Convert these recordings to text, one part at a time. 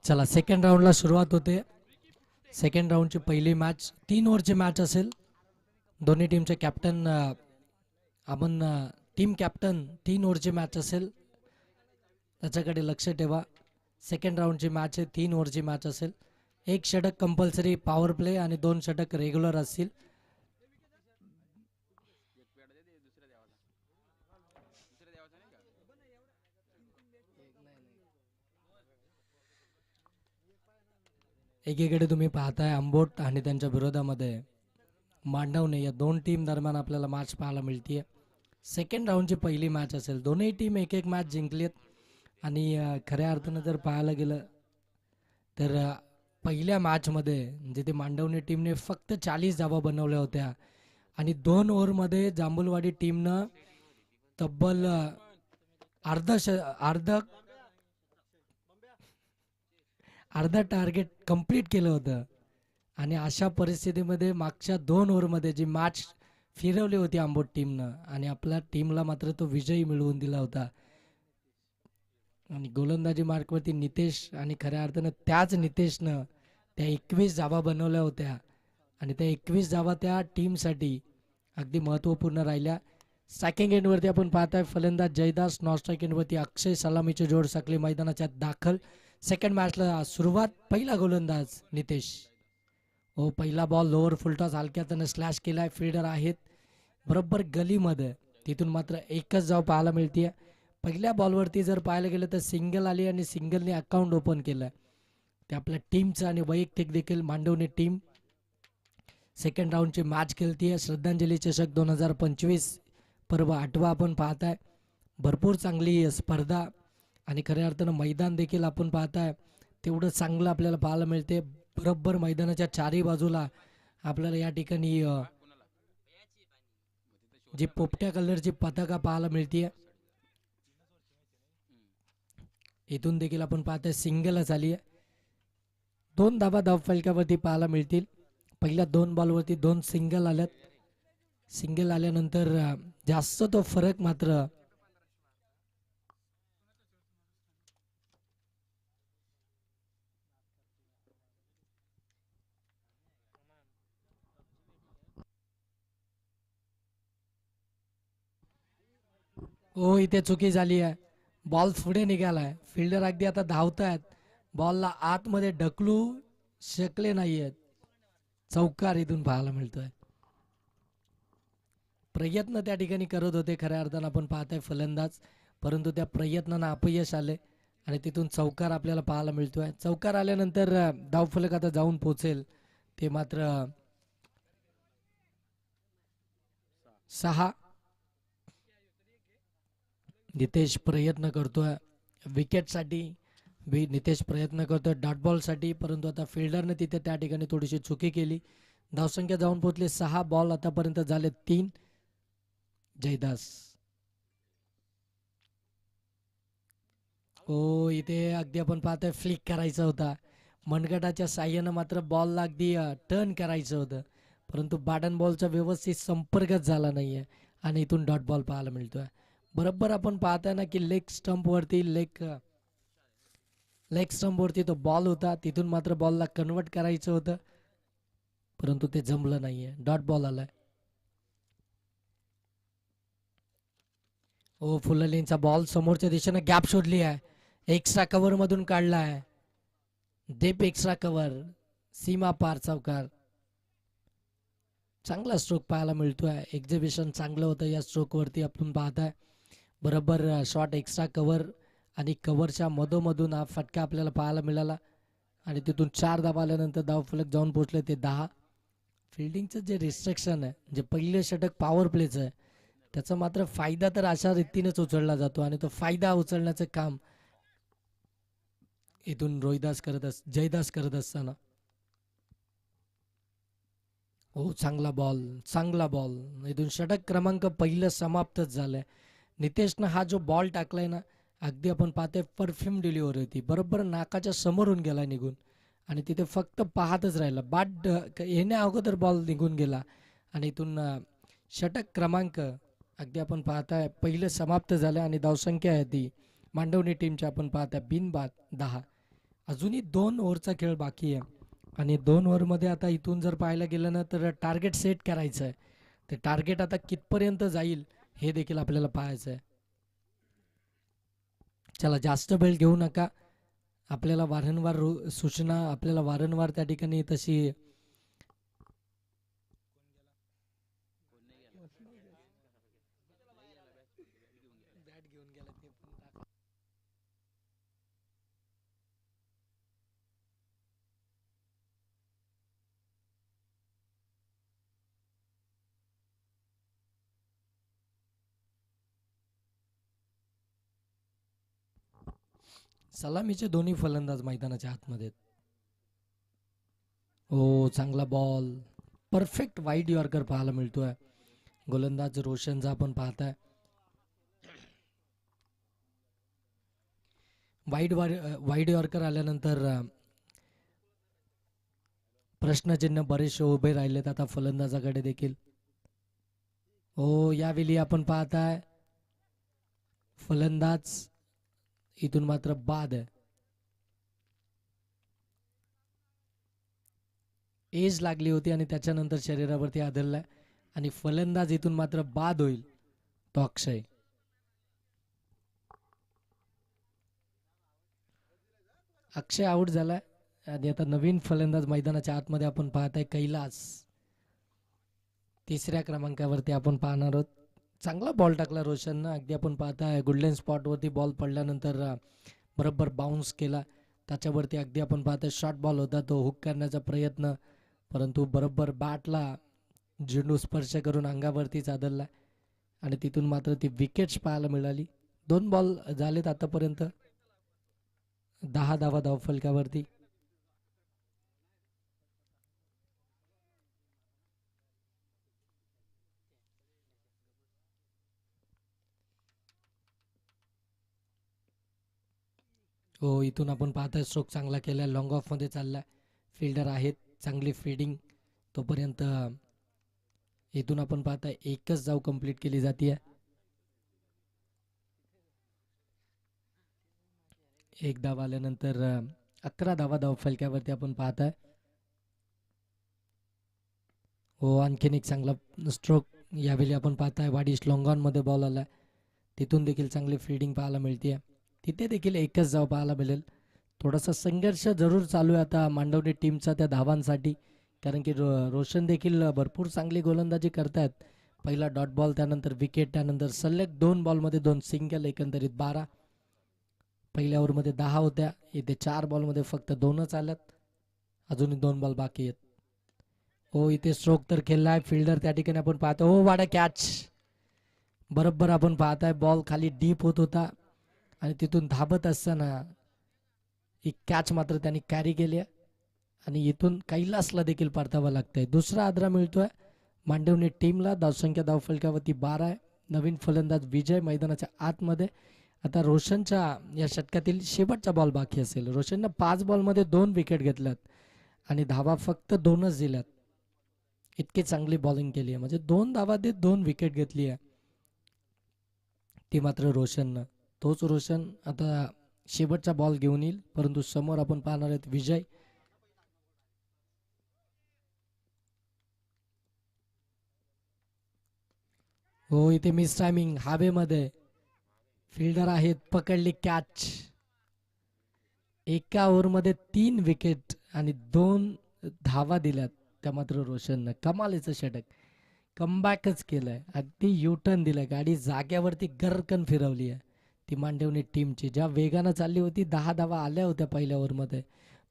चला सेकंड राऊंडला सुरुवात होते. सेकंड राऊंडची पहिली मॅच 3 ओव्हरची मॅच असेल. दोन्ही टीमचे कॅप्टन आपण टीम कॅप्टन 3 ओव्हरची मॅच असेल त्याच्याकडे लक्ष ठेवा. सेकंड राऊंडची मॅच आहे, 3 ओव्हरची मॅच असेल. एक षटक कंपल्सरी पॉवर प्ले आणि 2 षटक रेग्युलर असतील. एकीकडे तुम्ही पाहताय आंबोट आणि त्यांच्या विरोधामध्ये मांडवणे या दोन टीम दरम्यान आपल्याला मॅच पाहायला मिळते. सेकंड राऊंडची पहिली मॅच असेल. दोन्ही टीम एक एक मॅच जिंकलीत आणि खऱ्या अर्थानं जर पाहायला गेलं तर पहिल्या मॅचमध्ये जिथे मांडवणे टीमने फक्त 40 धावा बनवल्या होत्या आणि 2 ओव्हरमध्ये जांभुलवाडी टीमनं तब्बल अर्धा टार्गेट कंप्लीट केलं होतं. आणि अशा परिस्थितीमध्ये मागच्या 2 ओव्हरमध्ये जी मॅच फिरवली होती आंबोट टीमनं आणि आपल्या टीमला मात्र तो विजयी मिळवून दिला होता. आणि गोलंदाजी मार्कवरती नितेश आणि खऱ्या अर्थानं त्याच नितेशनं त्या 21 धावा बनवल्या होत्या आणि त्या 21 धावा त्या टीमसाठी अगदी महत्त्वपूर्ण राहिल्या. स्ट्रायकिंग एंडवरती आपण पाहताय फलंदाज जयदास, नॉन स्ट्राईक एंडवरती अक्षय सलामीची जोड साखळी मैदानाच्या दाखल. सेकंड मॅचला सुरुवात पहिला गोलंदाज नितेश. हो, पहिला बॉल लोअर फुलटॉस हलक्यात त्यानं स्लॅश केलाय. फिल्डर आहेत बरोबर गलीमध्ये, तिथून मात्र एकच धाव पाहायला मिळते. पहिल्या बॉलवरती जर पाहायला गेलं तर सिंगल आली आणि सिंगलने अकाउंट ओपन केलं. ते आपल्या टीमचं आणि वैयक्तिक देखील मांडवणे टीम सेकंड राऊंडची मॅच खेळतीये. श्रद्धांजली चषक 2025 पर्व 8वा आपण पाहताय. भरपूर चांगली स्पर्धा आणि खऱ्या अर्थानं मैदान देखील आपण पाहताय तेवढं चांगलं आपल्याला पाहायला मिळते. बरोबर मैदानाच्या चारही बाजूला आपल्याला या ठिकाणी जी पोपट्या कलरची पताका पाहायला मिळते. इथून देखील आपण पाहतोय सिंगलच आली आहे. 2 धावा धाव फलकावरती पाहायला मिळतील. पहिल्या 2 बॉलवरती 2 सिंगल आल्यात. सिंगल आल्यानंतर जास्त तो फरक मात्र हो, इथे चुकी झाली आहे. बॉल पुढे निघालाय. फिल्डर अगदी आता धावतायत, बॉलला आतमध्ये ढकलू शकले नाहीयेत. चौकार इथून पाहायला मिळतोय. प्रयत्न त्या ठिकाणी करत होते खऱ्या अर्थानं आपण पाहताय फलंदाज, परंतु त्या प्रयत्नांना अपयश आले आणि तिथून चौकार आपल्याला पाहायला मिळतोय. चौकार आल्यानंतर धावफलक आता जाऊन पोहोचेल ते मात्र 6. नितेश प्रयत्न करतोय विकेटसाठी. नितेश प्रयत्न करतोय डॉट बॉलसाठी, परंतु आता फिल्डरने तिथे त्या ठिकाणी थोडीशी चुकी केली. धावसंख्या जाऊन पोहोचली 6. बॉल आतापर्यंत झाले 3. जयदास हो, इथे अगदी आपण पाहतोय फ्लिक करायचा होता. मनगटाच्या साह्यानं मात्र बॉलला अगदी टर्न करायचं होतं, परंतु बॅटन बॉलचा व्यवस्थित संपर्कच झाला नाहीये आणि इथून डॉट बॉल पाहायला मिळतोय. बरोबर आपण पाहताय ना की लेग स्टंपवरती तो बॉल होता, तिथून मात्र बॉलला कन्वर्ट करायचं होतं, परंतु ते जमलं नाहीये. डॉट बॉल आलाय. हो, फुललेनचा बॉल समोरच्या दिशेने गॅप शोधली आहे. एक्स्ट्रा कव्हर मधून काढलाय. डीप एक्स्ट्रा कव्हर, सीमा पार चौकार. चांगला स्ट्रोक पाहायला मिळतोय. एक्झिबिशन चांगलं होतं या स्ट्रोक वरती आपण पाहताय. बरोबर शॉट एक्स्ट्रा कव्हर आणि कव्हरच्या मधोमधून हा फटका आपल्याला पाहायला मिळाला आणि तिथून 4 धावा आल्यानंतर धावफलक जाऊन पोहोचले ते 10. फिल्डिंगचं जे रिस्ट्रिक्शन आहे, जे पहिले षटक पॉवर प्लेचं आहे, त्याचा मात्र फायदा तर अशा रीतीनेच उचलला जातो आणि तो फायदा उचलण्याचं काम इथून जयदास करत असताना. हो, चांगला बॉल. इथून षटक क्रमांक पहिलं समाप्तच झालंय. नितेशनं हा जो बॉल टाकलाय ना, अगदी आपण पाहतोय परफ्यूम डिलिव्हरी होती. बरोबर नाकाच्या समोरून गेला निघून आणि तिथे फक्त पाहतच राहिला. बाट येण्या अगोदर बॉल निघून गेला आणि इथून षटक क्रमांक अगदी आपण पाहताय पहिलं समाप्त झालं आणि धावसंख्या आहे ती मांडवणी टीमची आपण पाहताय बिनबाद 10. अजूनही 2 ओव्हरचा खेळ बाकी आहे आणि 2 ओव्हरमध्ये आता इथून जर पाहायला गेलं ना तर टार्गेट सेट करायचं आहे. ते टार्गेट आता कितपर्यंत जाईल हे देखील आपल्याला पाहायचं आहे. चला जास्त वेळ घेऊ नका. आपल्याला वारंवार सूचना आपल्याला वारंवार त्या ठिकाणी तशी सलामीचे दोन्ही फलंदाज मैदानाच्या आतमध्ये आहेत. हो चांगला बॉल, परफेक्ट वाईड यॉर्कर पाहायला मिळतोय. गोलंदाज रोशनचा आपण पाहताय वाईड यॉर्कर आल्यानंतर प्रश्नचिन्ह बरेचसे उभे राहिलेत आता फलंदाजाकडे देखील. हो यावेळी आपण पाहताय फलंदाज इथून मात्र बाद आहे. एज लागली होती आणि त्याच्यानंतर शरीरावरती आदळलाय आणि फलंदाज इथून मात्र बाद होईल तो अक्षय. अक्षय आउट झालाय आणि आता नवीन फलंदाज मैदानाच्या आतमध्ये आपण पाहताय कैलास. तिसऱ्या क्रमांकावरती आपण पाहणार आहोत. चांगला बॉल टाकला रोशननं. अगदी आपण पाहताय गोल्डन स्पॉटवरती बॉल पडल्यानंतर बरोबर बाउन्स केला. त्याच्यावरती अगदी आपण पाहताय शॉर्ट बॉल होता तो हुक करण्याचा प्रयत्न, परंतु बरोबर बॅटला झेंडू स्पर्श करून अंगावरतीच आदळला आणि तिथून मात्र ती विकेट्स पाहायला मिळाली. 2 बॉल झालेत आतापर्यंत. 10 धावा धावफलकावरती. हो इथून आपण पाहताय स्ट्रोक चांगला केलाय. लॉंग ऑफमध्ये चाललाय. फिल्डर आहेत. चांगली फिल्डिंग तोपर्यंत इथून आपण पाहताय एकच धाव कंप्लीट केली जाते. एक धाव आल्यानंतर 11 धावा धावफलकावरती आपण पाहताय. हो आणखीन एक चांगला स्ट्रोक यावेळी आपण पाहताय. वाडिश लॉंगॉनमध्ये बॉल आलाय. तिथून देखील चांगली फिल्डिंग पाहायला मिळते. तिथे देखील एकच धाव पाहायला मिळेल. थोडासा संघर्ष जरूर चालू आहे आता मांडवणी टीमचा त्या धावांसाठी, कारण की रोशन देखील भरपूर चांगली गोलंदाजी करतायत. पहिला डॉट बॉल, त्यानंतर विकेट, त्यानंतर सलग 2 बॉलमध्ये 2 सिंगल, एकंदरीत 12. पहिल्या ओव्हरमध्ये 10 होत्या. इथे 4 बॉलमध्ये फक्त 2च आल्यात. अजूनही 2 बॉल बाकी आहेत. हो इथे स्ट्रोक तर खेळलाय फिल्डर त्या ठिकाणी आपण पाहतो. हो वाडा कॅच. बरोबर आपण पाहताय बॉल खाली डीप होत होता आणि तिथून धाबत असताना ही कॅच मात्र त्यांनी कॅरी केली आहे आणि इथून कैलासला देखील परतावं लागतंय. दुसरा आदरा मिळतोय मांडवणी टीमला. धावसंख्या धावफलकावरती 12 आहे. नवीन फलंदाज विजय मैदानाच्या आतमध्ये. आता रोशनच्या या षटकातील शेवटचा बॉल बाकी असेल. रोशननं 5 बॉलमध्ये 2 विकेट घेतल्यात आणि धावा फक्त 2च दिल्यात. इतकी चांगली बॉलिंग केली आहे, म्हणजे 2 धावा देत 2 विकेट घेतली आहे ती मात्र रोशननं. तोच रोशन आता शेवटचा बॉल घेऊन येईल, परंतु समोर आपण पाहणार आहेत विजय. हो इथे मिस टायमिंग हवेमध्ये. फिल्डर आहेत, पकडली कॅच. एका ओव्हरमध्ये 3 विकेट आणि 2 धावा दिल्यात त्या मात्र रोशननं. कमालीचं षटक. कमबॅकच केलंय. अगदी युटर्न दिलाय. गाडी जाग्यावरती गरकन फिरवली आहे ती मांडवणी टीमची. ज्या वेगानं चालली होती, 10 धावा आल्या होत्या पहिल्या ओव्हरमध्ये,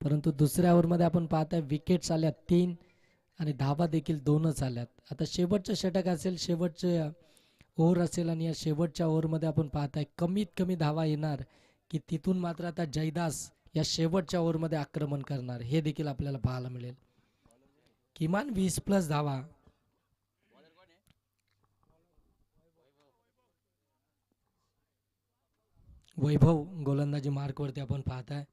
परंतु दुसऱ्या ओव्हरमध्ये आपण पाहताय विकेट्स आल्या 3 आणि धावा देखील 2च आल्यात. आता शेवटचं षटक असेल, शेवटचे ओव्हर असेल आणि या शेवटच्या ओव्हरमध्ये आपण पाहताय कमीत कमी धावा येणार की तिथून मात्र आता जयदास या शेवटच्या ओव्हरमध्ये आक्रमण करणार हे देखील आपल्याला पाहायला मिळेल. किमान 20+ धावा. वैभव गोलंदाजी मार्कवरती आपण पाहताय.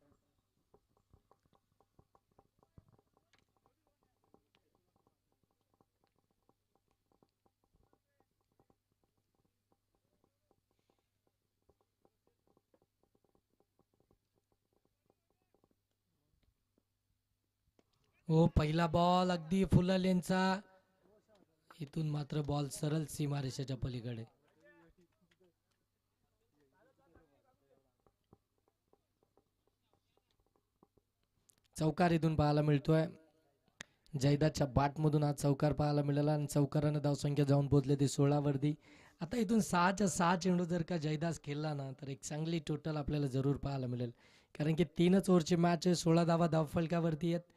हो, पहिला बॉल अगदी फुल लेनचा. इथून मात्र बॉल सरळ सीमारेषेच्या पलीकडे. चौकार इथून पाहायला मिळतोय. जयदाच्या बाटमधून आज चौकार पाहायला मिळाला आणि चौकारानं धावसंख्या जाऊन पोहोचले ते 16 वरती. आता इथून 6च्या 6 चेंडू जर का जयदास खेळला ना तर एक चांगली टोटल आपल्याला जरूर पाहायला मिळेल. कारण की 3च ओव्हरची मॅच आहे. 16 धावा धावफलकावरती आहेत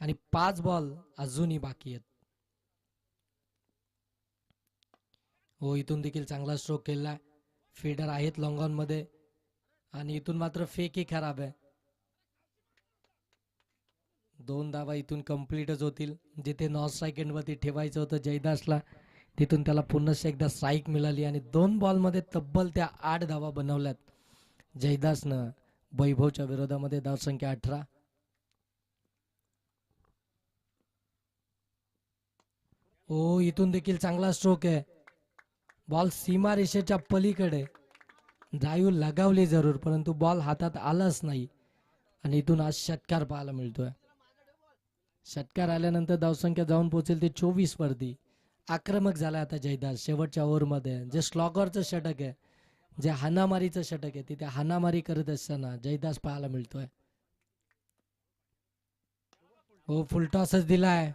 आणि 5 बॉल अजूनही बाकी आहेत. हो, इथून देखील चांगला स्ट्रोक केला. फीडर आहेत लॉंग ऑन मध्ये आणि इथून मात्र फेकही खराब आहे. 2 धावा इथून कम्प्लीटच होतील. जिथे नॉन स्ट्राईक एंडवरती ठेवायचं होतं जयदासला तिथून त्याला पुन्हा एकदा स्ट्राईक मिळाली आणि 2 बॉलमध्ये तब्बल त्या 8 धावा बनवल्यात जयदासनं. वैभवच्या विरोधामध्ये धावसंख्या 18. ओ, इथून देखील चांगला स्ट्रोक आहे. बॉल सीमा रेषेच्या पलीकडे ड्राईव्ह लगावली जरूर परंतु बॉल हातात आलाच नाही आणि इथून आज षटकार पाहायला मिळतोय. षटकार आल्यानंतर धावसंख्या जाऊन पोहोचेल ते 24 वरती. आक्रमक झाला आता जयदास शेवटच्या ओव्हरमध्ये. जे स्लॉगरचं षटक आहे, जे हानामारीचं षटक आहे, तिथे हानामारी करत असताना जयदास पाहायला मिळतोय. हो, फुलटॉसच दिलाय.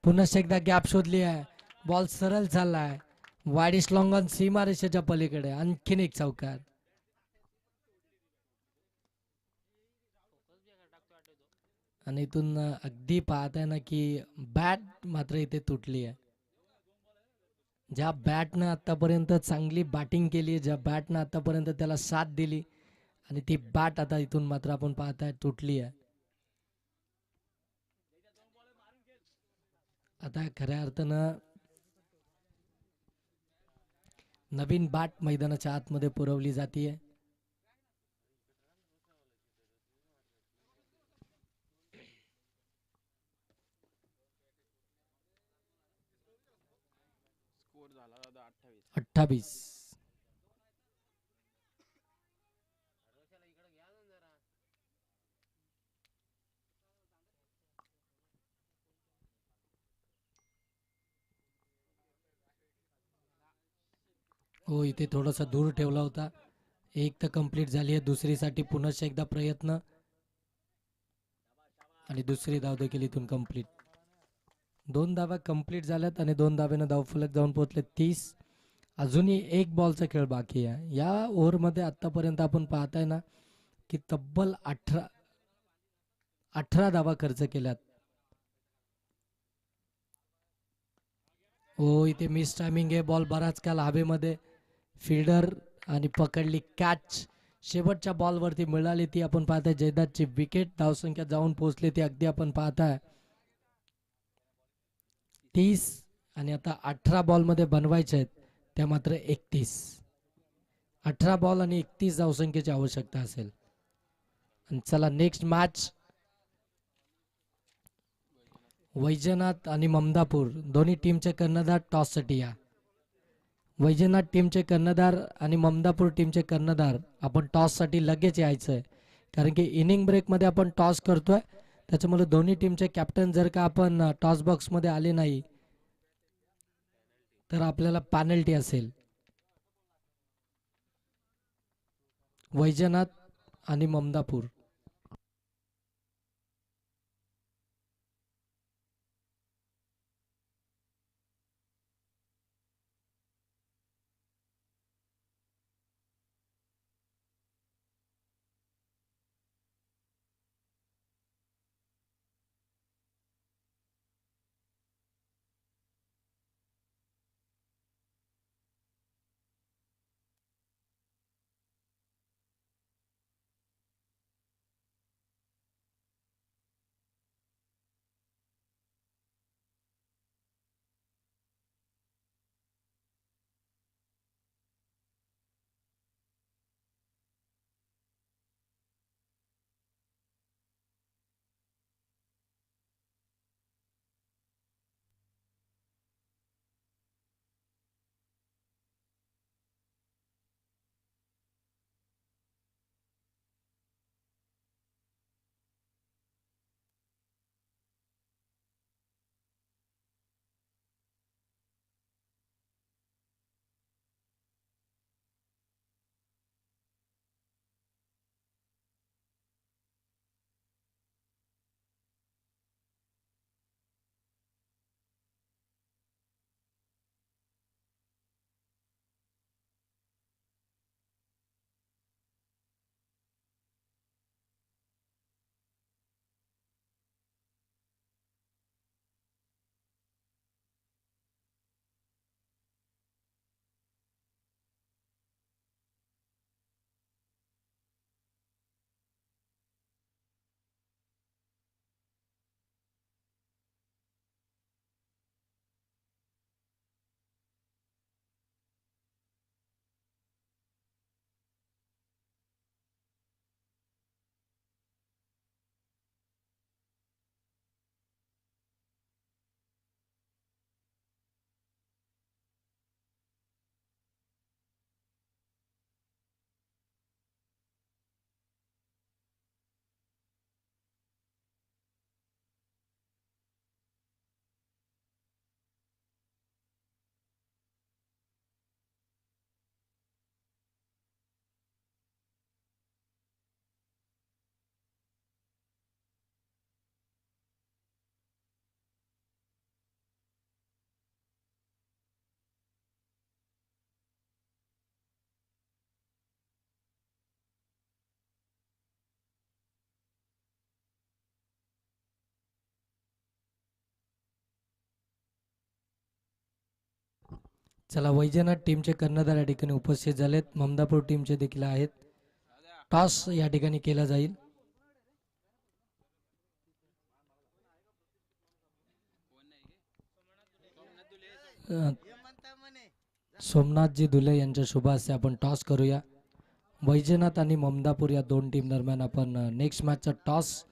पुन्हा एकदा गॅप शोधली आहे. बॉल सरळ चाललाय. वाईडिश लॉंग ऑन सीमा रेषेच्या पलीकडे. आणखीन एक चौकार. आणि इथून अगदी पाहताय ना की बॅट मात्र इथे तुटली आहे. ज्या बॅटनं आतापर्यंत चांगली बॅटिंग केली, ज्या बॅटनं आतापर्यंत त्याला साथ दिली आणि ती बॅट आता इथून मात्र आपण पाहताय तुटली आहे. आता खऱ्या अर्थानं नवीन बॅट मैदानाच्या आतमध्ये पुरवली जाते. स्कोर झाला दादा 28. 28. हो, इथे थोडासा दूर ठेवला होता. एक तर कंप्लीट झाली आहे. दुसरीसाठी पुन्हा एकदा प्रयत्न आणि दुसरी धाव देखील इथून कंप्लीट. 2 धावा कंप्लीट झाल्यात आणि 2 धाव्यानं धावफलक जाऊन पोहोचले 30. अजूनही एक बॉलचा खेळ बाकी आहे. या ओव्हरमध्ये आतापर्यंत आपण पाहताय ना की तब्बल 18 धावा खर्च केल्यात. हो, इथे मिस टायमिंग आहे. बॉल बराच काल हवेमध्ये. फिल्डर आणि पकडली कॅच. शेवटच्या बॉलवरती मिळाली ती आपण पाहताय जयदासची विकेट. धावसंख्या जाऊन पोहोचली ती अगदी आपण पाहताय 30 आणि आता 18 बॉलमध्ये बनवायचे आहेत त्या मात्र 31. 18 बॉल आणि 31 धावसंख्येची आवश्यकता असेल. आणि चला नेक्स्ट मॅच वैजनाथ आणि ममदापूर दोन्ही टीमचे कर्णधार टॉससाठी या. वैजनाथ टीमचे कर्णधार आणि ममदापूर टीमचे कर्णधार आपण टॉससाठी लगेच यायचं आहे. कारण की इनिंग ब्रेकमध्ये आपण टॉस करतोय त्याच्यामुळे दोन्ही टीमचे कॅप्टन जर का आपण टॉस बॉक्समध्ये आले नाही तर आपल्याला पॅनल्टी असेल. वैजनाथ आणि ममदापूर. चला वैजनाथ टीमचे कर्णधार या ठिकाणी उपस्थित झालेत, ममदापूर टीमचे देखील आहेत. टॉस या ठिकाणी केला जाईल. सोमनाथजी धुले यांच्या शुभ हस्ते आपण टॉस करूया. वैजनाथ आणि ममदापूर या दोन टीम दरम्यान आपण नेक्स्ट मॅचचा टॉस.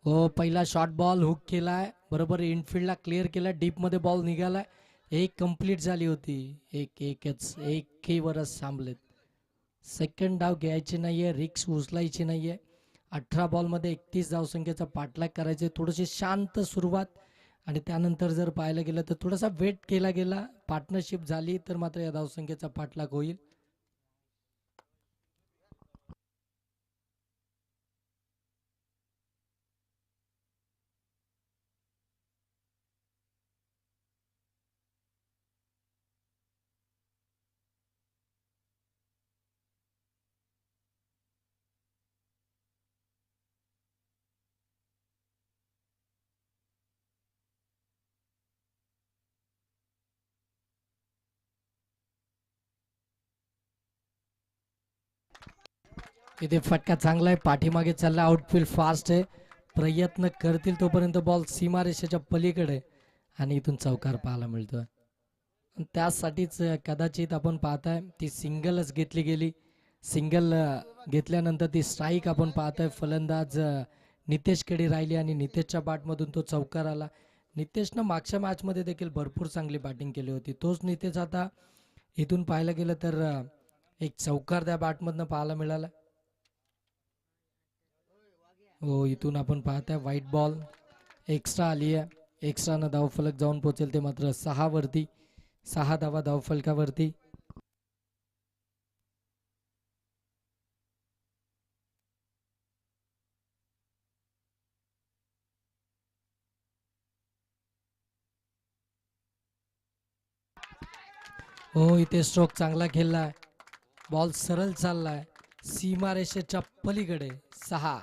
हो, पहिला शॉर्ट बॉल हुक केलाय, बरोबर इनफिल्डला क्लिअर केला, डीप मध्ये बॉल निघालाय. एक कंप्लीट झाली होती, एकही वरच थांबलेत. सेकंड डाव घ्यायची नाहीये, रिक्स उचलायची नाहीये. 18 बॉलमध्ये 31 धावसंख्येचा पाठलाग करायचे. थोडीशी शांत सुरुवात आणि त्यानंतर जर पाहायला गेलं तर थोडासा वेट केला गेला, पार्टनरशिप झाली तर मात्र या धावसंख्येचा पाठलाग होईल. इथे फटका चांगला आहे, पाठीमागे चालला, आउटफील्ड फास्ट आहे. प्रयत्न करतील तोपर्यंत बॉल सीमारेषेच्या पलीकडे आणि इथून चौकार पाहायला मिळतोय. त्यासाठीच कदाचित आपण पाहताय ती सिंगलच घेतली गेली. सिंगल घेतल्यानंतर ती स्ट्राईक आपण पाहतोय. फलंदाज नितेशकडे राहिली आणि नितेशच्या बॅटमधून तो चौकार आला. नितेशनं मागच्या मॅचमध्ये देखील भरपूर चांगली बॅटिंग केली होती. तोच नितेश आता इथून पाहायला गेलं तर एक चौकार त्या बॅटमधनं पाहायला मिळाला. हो, इथून आपण पाहताय व्हाईट बॉल एक्स्ट्रा आली आहे. एक्स्ट्रानं धावफलक जाऊन पोहोचेल ते मात्र 6 वरती. 6 धावा धावफलकावरती. हो, इथे स्ट्रोक चांगला खेळलाय, बॉल सरळ चाललाय सीमारेषेच्या पलीकडे. 6.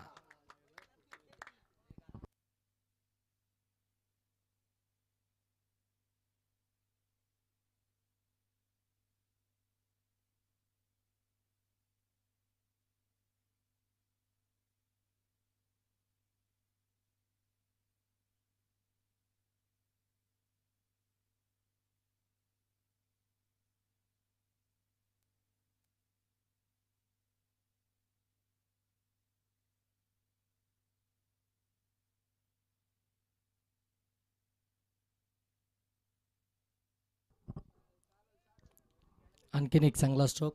आणखीन एक चांगला स्ट्रोक.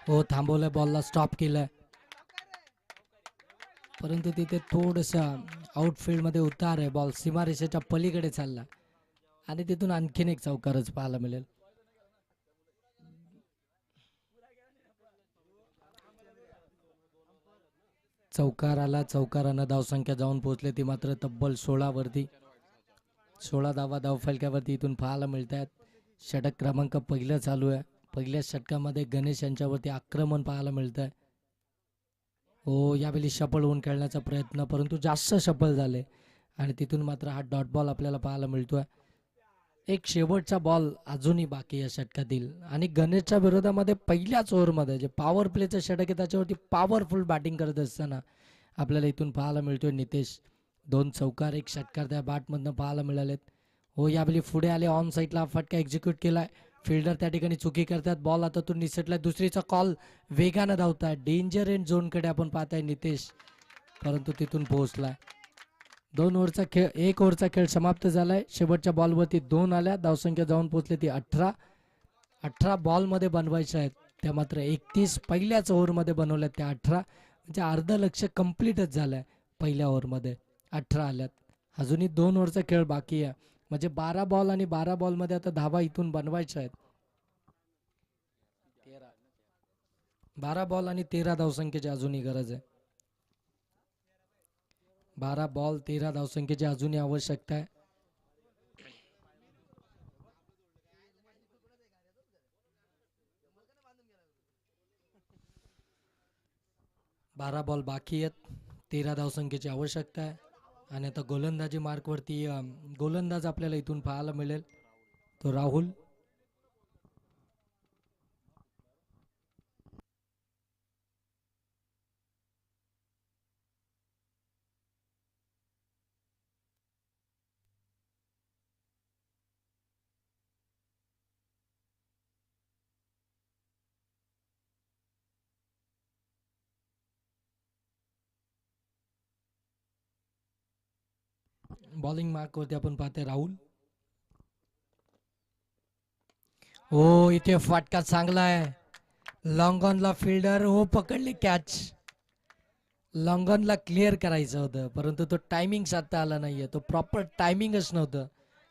हो, थांबवलंय, बॉलला स्टॉप केलंय, परंतु तिथे थोडसा आउटफील्ड मध्ये उतार आहे. बॉल सीमारेषेच्या पलीकडे चालला आणि तिथून आणखीन एक चौकारच पाहायला मिळेल. चौकार आला, चौकारानं धावसंख्या जाऊन पोहोचले ती मात्र तब्बल 16 वरती. 16 धावा धावफलकावरती इथून पाहायला मिळत आहेत. षटक क्रमांक पहिलं चालू आहे. पहिल्या षटकामध्ये गणेश यांच्यावरती आक्रमण पाहायला मिळत आहे. हो, यावेळी शफल होऊन खेळण्याचा प्रयत्न, परंतु जास्त शफल झाले आणि तिथून मात्र हा डॉट बॉल आपल्याला पाहायला मिळतोय. एक शेवटचा बॉल अजूनही बाकी या षटकातील आणि गणेशच्या विरोधामध्ये पहिल्याच ओव्हरमध्ये जे पॉवर प्लेचं षटक आहे त्याच्यावरती पॉवरफुल बॅटिंग करत असताना आपल्याला इथून पाहायला मिळतोय नितेश. 2 चौकार 1 षटकार त्या बॅटमधनं पाहायला मिळालेत. हो, यावेळी पुढे आले, ऑन साईडला फटका एक्झिक्यूट केलाय. फिल्डर त्या ठिकाणी चुकी करतात, बॉल आता तो निसटलाय. दुसरीचा कॉल, वेगानं धावताय, डेंजर एंड झोनकडे आपण पाहताय नितेश, परंतु तिथून पोहोचलाय. 2 ओव्हरचा खेळ, 1 ओव्हरचा खेळ समाप्त झालाय. शेवटच्या बॉलवरती 2 आल्या, धावसंख्या जाऊन पोहोचली ती 18. 18 बॉलमध्ये बनवायच्या आहेत त्या मात्र 31 पहिल्याच ओव्हरमध्ये बनवल्यात त्या 18, म्हणजे अर्ध लक्ष कम्प्लीटच झालंय. पहिल्या ओव्हरमध्ये 18 आल्यात, अजूनही 2 ओव्हरचा खेळ बाकी आहे. म्हणजे 12 बॉल आणि 12 बॉलमध्ये आता धावा इथून बनवायच्या आहेत. 12 बॉल आणि 13 धावसंख्येची अजूनही गरज आहे. 12 बॉल 13 धावसंख्येची अजूनही आवश्यकता आहे. 12 बॉल बाकी आहेत, 13 धावसंख्येची आवश्यकता आहे. आणि आता गोलंदाजी मार्कवरती गोलंदाज आपल्याला इथून पाहायला मिळेल तो राहुल. बॉलिंग मार्कवरती आपण पाहतोय राहुल. हो इथे फटका चांगला आहे. लॉंग ऑनला फिल्डर हो पकडली कॅच. लॉंग ऑनला क्लिअर करायचं होतं परंतु तो टायमिंग साधता आला नाहीये. तो प्रॉपर टायमिंगच नव्हतं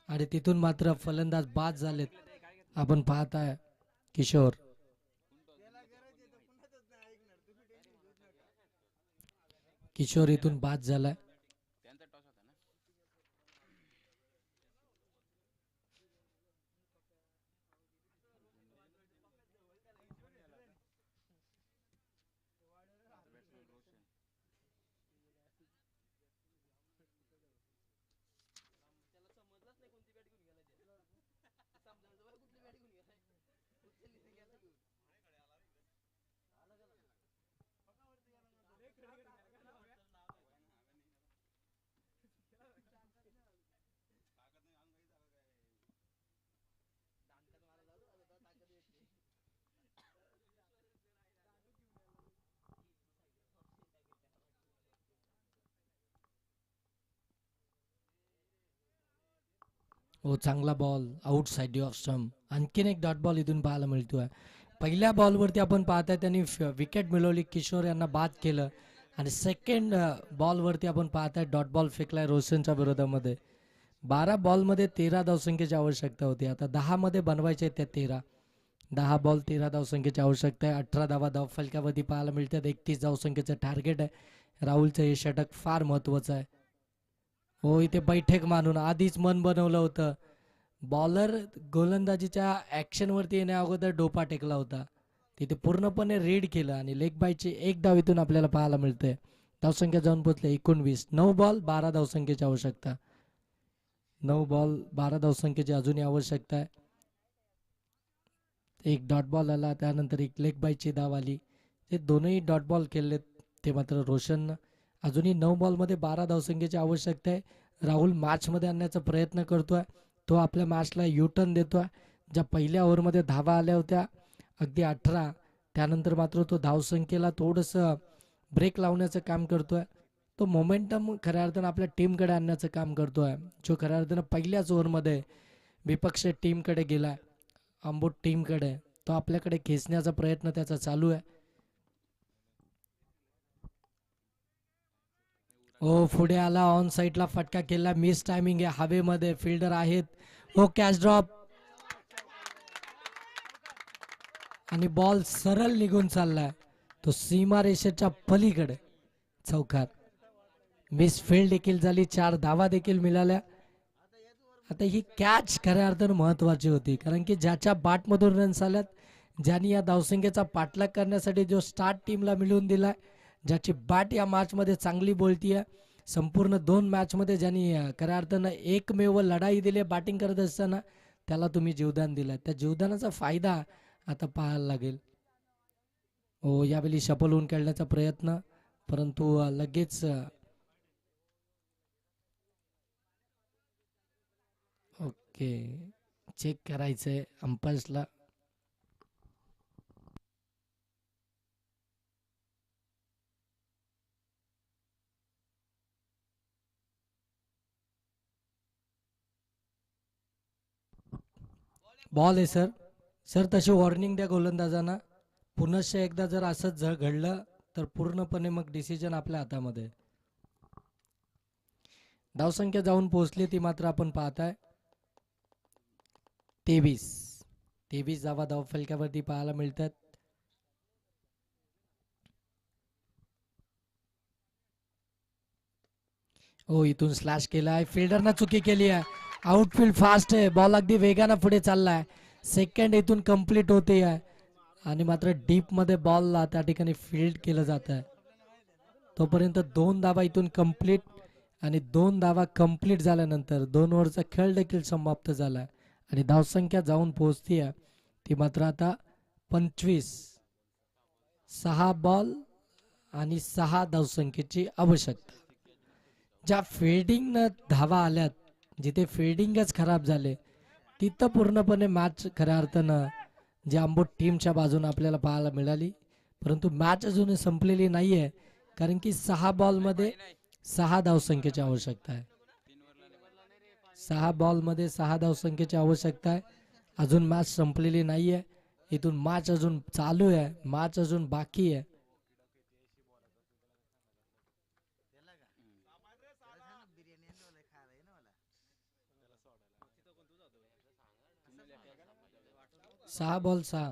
आणि तिथून मात्र फलंदाज बाद झालेत. आपण पाहताय किशोर. किशोर इथून बाद झालाय. त्यांचा टॉस होता ना. हो चांगला ball out side off stump. आणखीन एक डॉट बॉल इथून पाहायला मिळतोय. पहिल्या बॉलवरती आपण पाहताय त्यांनी विकेट मिळवली, किशोर यांना बाद केलं. आणि सेकंड बॉलवरती आपण पाहताय डॉट बॉल फेकलाय रोशनच्या विरोधामध्ये. 12 बॉलमध्ये 13 धावसंख्येची आवश्यकता होती. आता 10 मध्ये बनवायचे त्या 13. 10 बॉल 13 धावसंख्येची आवश्यकता आहे. 18 धावा धाव फलकावरती पाहायला मिळतात. 31 धावसंख्येचं टार्गेट आहे. राहुलचं हे षटक फार महत्वाचं आहे. हो इथे बैठक मानून आधीच मन बनवलं होतं. बॉलर गोलंदाजीच्या ऍक्शन वरती येण्या अगोदर डोपा टेकला होता. तिथे पूर्णपणे रीड केलं आणि लेग बायची एक धाव इथून आपल्याला पाहायला मिळते. धावसंख्या जाऊन पोहोचले 19. 9 बॉल 12 धावसंख्येची आवश्यकता. 9 बॉल 12 धावसंख्येची अजूनही आवश्यकता आहे. एक डॉट बॉल आला, त्यानंतर एक लेग बायची धाव आली. ते दोनही डॉट बॉल केलेत ते मात्र रोशन. अजूनही 9 बॉलमध्ये 12 धावसंख्येची आवश्यकता आहे. राहुल मॅचमध्ये आणण्याचा प्रयत्न करतोय. तो आपल्या मॅचला यू टर्न देतोय. ज्या पहिल्या ओव्हरमध्ये धावा आल्या होत्या अगदी 18, त्यानंतर मात्र तो धावसंख्येला थोडंसं ब्रेक लावण्याचं काम करतोय. तो मोमेंटम खऱ्या अर्थानं आपल्या टीमकडे आणण्याचं काम करतोय. जो खऱ्या अर्थानं पहिल्याच ओव्हरमध्ये विपक्ष टीमकडे गेलाय, आंबोट टीमकडे, तो आपल्याकडे खेचण्याचा प्रयत्न त्याचा चालू आहे. हो पुढे आला, ऑन साईडला फटका केला. मिस टायमिंग आहे, हवेमध्ये फिल्डर आहेत. हो कॅच ड्रॉप आणि बॉल सरळ निघून चाललाय तो सीमा रेषेच्या पलीकडे चौकार. मिस फील्ड देखील झाली, 4 धावा देखील मिळाल्या. आता ही कॅच खऱ्या अर्थानं महत्वाची होती कारण की ज्याच्या बॅटमधून रन्स आल्यात, ज्यांनी या धावसंख्येचा पाठलाग करण्यासाठी जो स्टार्ट टीमला मिळवून दिलाय, ज्याची बॅट या मॅचमध्ये चांगली बोलतीये, संपूर्ण 2 मॅचमध्ये ज्यांनी खऱ्या अर्थानं एकमेव लढाई दिली बॅटिंग करत असताना, त्याला तुम्ही जीवदान दिलाय. त्या जीवदानाचा फायदा आता पाहायला लागेल. हो यावेळी शफल होऊन खेळण्याचा प्रयत्न, परंतु लगेच ओके चेक करायचंय अंपायर्सला. बॉल आहे सर. सर तशी वॉर्निंग द्या गोलंदाजांना. पुनश्च एकदा जर असंच घडलं तर पूर्णपणे मग डिसिजन आपल्या हातामध्ये. धावसंख्या जाऊन पोहोचली ती मात्र आपण पाहताय 23. 23 धावा धाव फलकावरती पाहायला मिळतात. हो इथून स्लॅश केलाय, फिल्डरनं चुकी केली आहे. आउटफील्ड फास्ट आहे, बॉल अगदी वेगानं पुढे चाललाय. सेकंड इथून कंप्लीट होते आहे आणि मात्र डीप मध्ये बॉलला त्या ठिकाणी फील्ड केलं जात आहे. तोपर्यंत 2 धावा इथून कंप्लीट आणि 2 धावा कंप्लीट झाल्यानंतर 2 ओव्हरचा खेळ देखील समाप्त झाला आणि धावसंख्या जाऊन पोहोचती आहे ती मात्र आता 25. 6 बॉल आणि 6 धावसंख्येची आवश्यकता. ज्या फिल्डिंगनं धावा आल्यात, जिथे फिल्डिंगच खराब झाले, तिथं पूर्णपणे मॅच खऱ्या अर्थानं जे आंबोट टीमच्या बाजूने आपल्याला पाहायला मिळाली. परंतु मॅच अजूनही संपलेली नाही आहे, कारण की 6 बॉलमध्ये 6 धावसंख्येची आवश्यकता आहे. 6 बॉलमध्ये 6 धावसंख्येची आवश्यकता आहे. अजून मॅच संपलेली नाही आहे. इथून मॅच अजून चालू आहे, मॅच अजून बाकी आहे. सहा बॉल 6.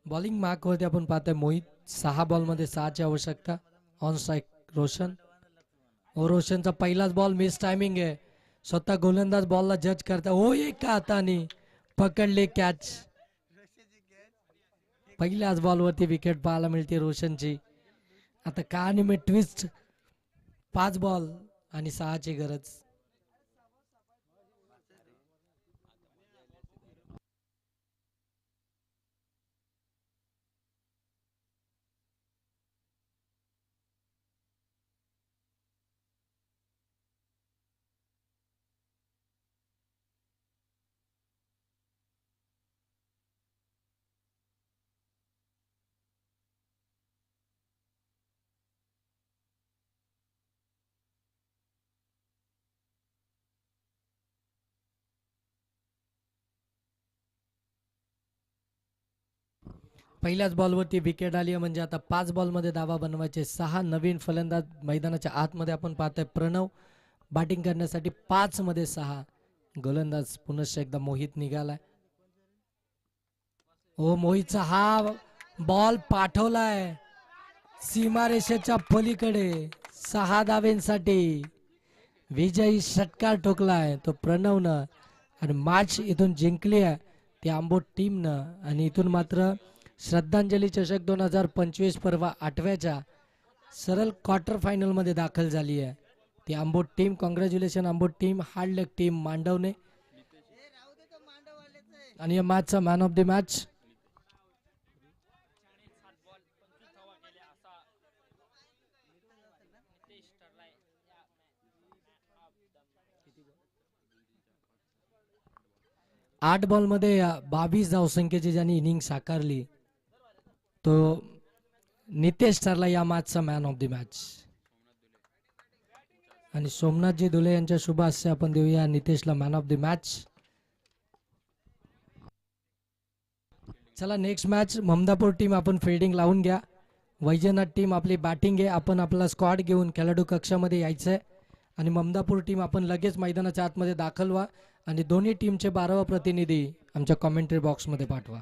बॉलिंग मार्क वरती आपण पाहतोय मोहित. 6 बॉलमध्ये 6ची आवश्यकता. On strike Roshan. रोशनचा पहिलाच बॉल मिस टायमिंग आहे. स्वतः गोलंदाज बॉलला जज करता. हो, एका हाताने पकडले कॅच. पहिल्याच बॉलवरती विकेट पाहायला मिळते रोशनची. आता कहाणी में ट्विस्ट. 5 बॉल आणि 6ची गरज. पहिल्याच बॉलवरती विकेट आली आहे, म्हणजे आता 5 बॉलमध्ये धावा बनवायचे. 6 नवीन फलंदाज मैदानाच्या आतमध्ये आपण पाहतोय. प्रणव बॅटिंग करण्यासाठी 5 मध्ये 6. गोलंदाज पुनश्च एकदा मोहित निघालाय. ओ, मोहितचा हा बॉल पाठवलाय सीमारेषेच्या पलीकडे. 6 धावेंसाठी विजयी षटकार ठोकलाय तो प्रणवनं आणि मॅच इथून जिंकली आहे ती आंबोट टीमनं. आणि इथून मात्र श्रद्धांजली चषक 2025 पर्व 8व्याच्या सरळ क्वार्टर फायनल मध्ये दाखल झाली आहे ती Ambot team. Congratulation Ambot team. Hard luck team मांडवने. आणि या मॅचचा मॅन ऑफ द मॅच आठ बॉलमध्ये 22 धावसंख्येची ज्यांनी इनिंग साकारली तो नितेश ठरला या मॅचचा मॅन ऑफ द मॅच. आणि सोमनाथजी धुले यांच्या शुभ हस्ते आपण देऊया नितेशला मॅन ऑफ द मॅच. चला नेक्स्ट मॅच. ममदापूर टीम आपण फिल्डिंग लावून घ्या. वैजनाथ टीम आपली बॅटिंग आहे. आपण आपला स्क्वॉड घेऊन खेळाडू कक्षामध्ये यायचं आहे. आणि ममदापूर टीम आपण लगेच मैदानाच्या आतमध्ये दाखल व्हा आणि दोन्ही टीमचे 12वा प्रतिनिधी आमच्या कॉमेंट्री बॉक्समध्ये पाठवा.